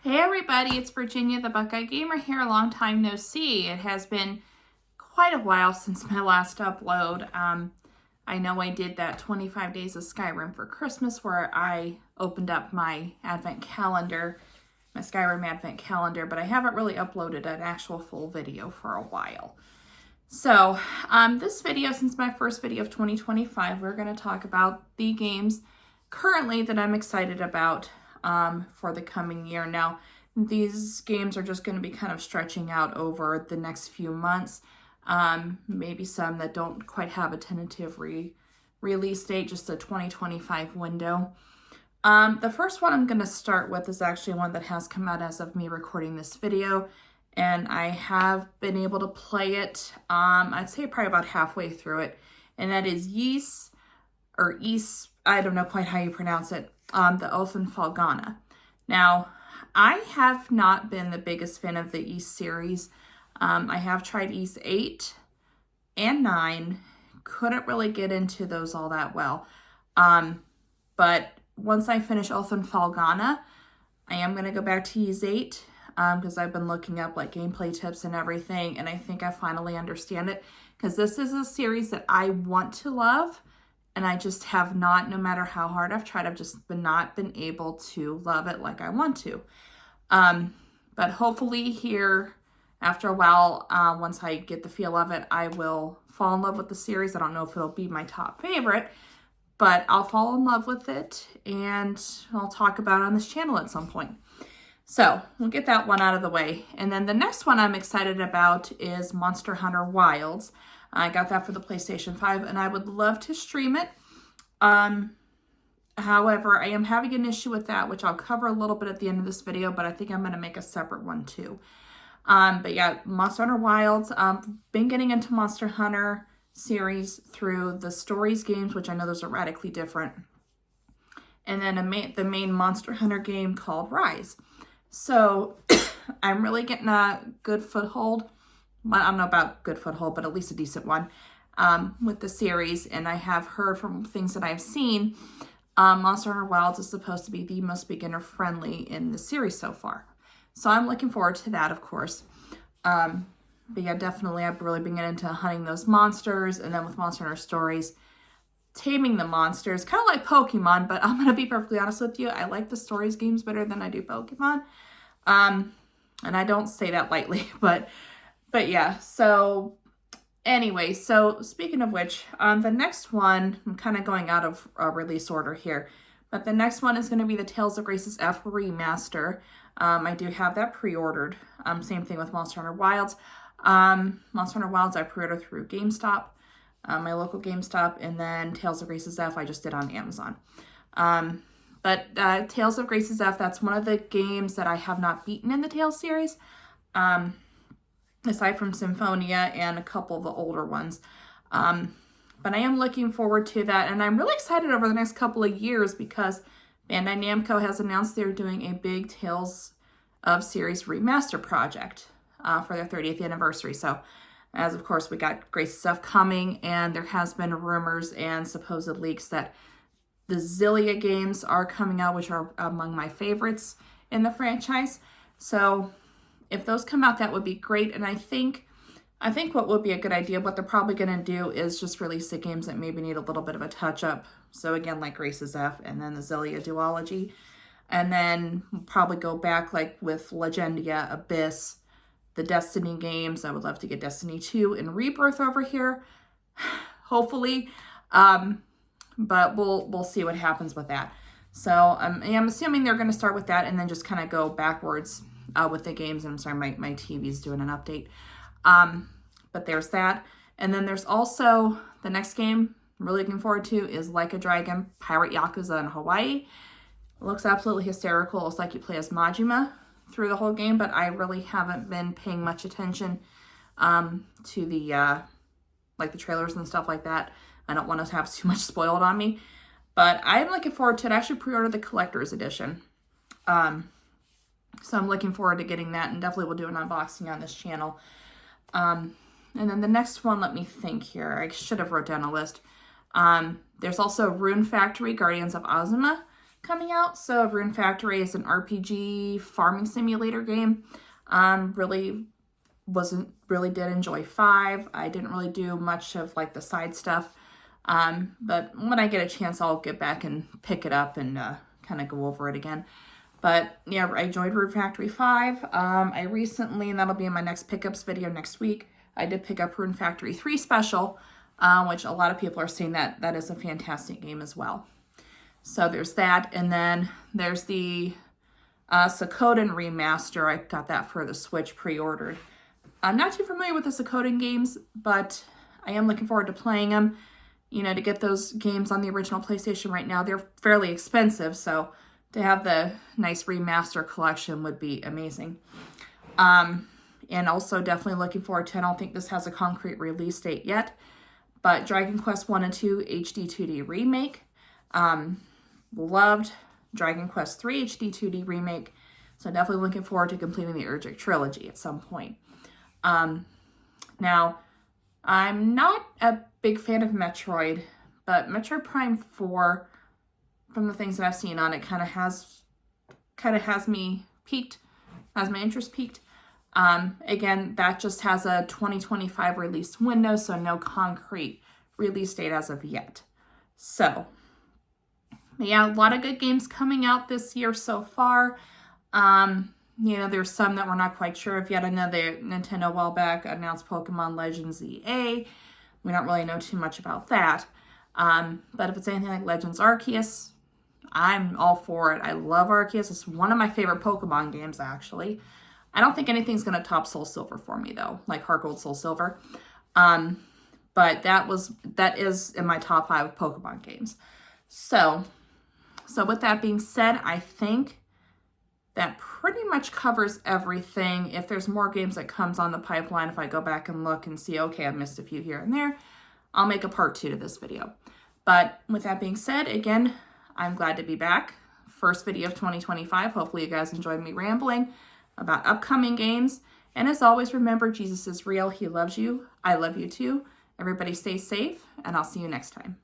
Hey everybody, it's Virginia the Buckeye Gamer here. A long time no see. It has been quite a while since my last upload. I know I did that 25 Days of Skyrim for Christmas where I opened up my advent calendar, my Skyrim advent calendar, but I haven't really uploaded an actual full video for a while. So this video, since my first video of 2025, we're going to talk about the games currently that I'm excited about for the coming year. Now, these games are just going to be kind of stretching out over the next few months. Maybe some that don't quite have a tentative release date, just a 2025 window. The first one I'm going to start with is actually one that has come out as of me recording this video, and I have been able to play it, I'd say probably about halfway through it, and that is Ys, I don't know quite how you pronounce it, the Oath and Felghana. Now, I have not been the biggest fan of the Ys series. I have tried Ys 8 and 9, couldn't really get into those all that well. But once I finish Oath and Felghana, I am going to go back to Ys 8, because I've been looking up like gameplay tips and everything, and I think I finally understand it, because this is a series that I want to love, and I just have not, no matter how hard I've tried, I've just not been able to love it like I want to. But hopefully here, after a while, once I get the feel of it, I will fall in love with the series. I don't know if it'll be my top favorite, but I'll fall in love with it, and I'll talk about it on this channel at some point. So we'll get that one out of the way. And then the next one I'm excited about is Monster Hunter Wilds. I got that for the PlayStation 5, and I would love to stream it. However, I am having an issue with that, which I'll cover a little bit at the end of this video, but I think I'm going to make a separate one too. But yeah, Monster Hunter Wilds. Been getting into Monster Hunter series through the Stories games, which I know those are radically different. And then the main Monster Hunter game called Rise. So I'm really getting a good foothold. Well, I don't know about good foothold, but at least a decent one with the series. And I have heard from things that I've seen, Monster Hunter Wilds is supposed to be the most beginner-friendly in the series so far. So I'm looking forward to that, of course. But yeah, definitely I've really been getting into hunting those monsters. And then with Monster Hunter Stories, taming the monsters. Kind of like Pokemon, but I'm going to be perfectly honest with you. I like the Stories games better than I do Pokemon. And I don't say that lightly, but yeah, so anyway, so speaking of which, the next one, I'm kind of going out of release order here, but the next one is going to be the Tales of Graces F remaster. I do have that pre-ordered. Same thing with Monster Hunter Wilds. Monster Hunter Wilds I pre-ordered through GameStop, my local GameStop, and then Tales of Graces F I just did on Amazon. But Tales of Graces F, that's one of the games that I have not beaten in the Tales series. Aside from Symphonia and a couple of the older ones. But I am looking forward to that, and I'm really excited over the next couple of years because Bandai Namco has announced they're doing a big Tales of Series remaster project for their 30th anniversary. So, as of course we got Graces F coming, and there has been rumors and supposed leaks that the Xillia games are coming out, which are among my favorites in the franchise. So if those come out, that would be great. And I think what would be a good idea, what they're probably going to do is just release the games that maybe need a little bit of a touch up. So again, like Graces F and then the Xillia duology. And then we'll probably go back like with Legendia, Abyss, the Destiny games. I would love to get Destiny 2 and Rebirth over here, hopefully. But we'll see what happens with that. So I'm assuming they're going to start with that and then just kind of go backwards with the games. And I'm sorry, my TV's doing an update. But there's that. And then there's also the next game I'm really looking forward to is Like a Dragon Pirate Yakuza in Hawaii. It looks absolutely hysterical. It looks like you play as Majima through the whole game, but I really haven't been paying much attention to the like the trailers and stuff like that. I don't want to have too much spoiled on me, but I'm looking forward to it. I actually pre-ordered the collector's edition. So I'm looking forward to getting that, and definitely will do an unboxing on this channel. And then the next one, let me think here. I should have wrote down a list. There's also Rune Factory, Guardians of Azuma. coming out. So Rune Factory is an RPG farming simulator game. Really did enjoy 5. I didn't really do much of like the side stuff. But when I get a chance, I'll get back and pick it up and kind of go over it again. But yeah, I enjoyed Rune Factory 5. I recently, and that'll be in my next pickups video next week, I did pick up Rune Factory 3 Special, which a lot of people are saying that is a fantastic game as well. So there's that, and then there's the Suikoden remaster. I got that for the Switch pre-ordered. I'm not too familiar with the Suikoden games, but I am looking forward to playing them. You know, to get those games on the original PlayStation right now, they're fairly expensive, so to have the nice remaster collection would be amazing. And also definitely looking forward to, I don't think this has a concrete release date yet, but Dragon Quest 1 and 2 HD 2D Remake. Loved Dragon Quest 3 HD 2D Remake, so definitely looking forward to completing the Urgic Trilogy at some point. Now, I'm not a big fan of Metroid, but Metroid Prime 4, from the things that I've seen on it, kind of has me piqued, has my interest piqued. Again, that just has a 2025 release window, so no concrete release date as of yet. So, yeah, a lot of good games coming out this year so far. You know, there's some that we're not quite sure of yet. I know Nintendo a while back announced Pokemon Legends EA. We don't really know too much about that. But if it's anything like Legends Arceus, I'm all for it. I love Arceus. It's one of my favorite Pokemon games, actually. I don't think anything's going to top Soul Silver for me, though, like Heart Gold, Soul Silver. But that is in my top 5 of Pokemon games. So with that being said, I think that pretty much covers everything. If there's more games that comes on the pipeline, if I go back and look and see, okay, I missed a few here and there, I'll make a part 2 to this video. But with that being said, again, I'm glad to be back. First video of 2025. Hopefully you guys enjoyed me rambling about upcoming games. And as always, remember, Jesus is real. He loves you. I love you too. Everybody stay safe, and I'll see you next time.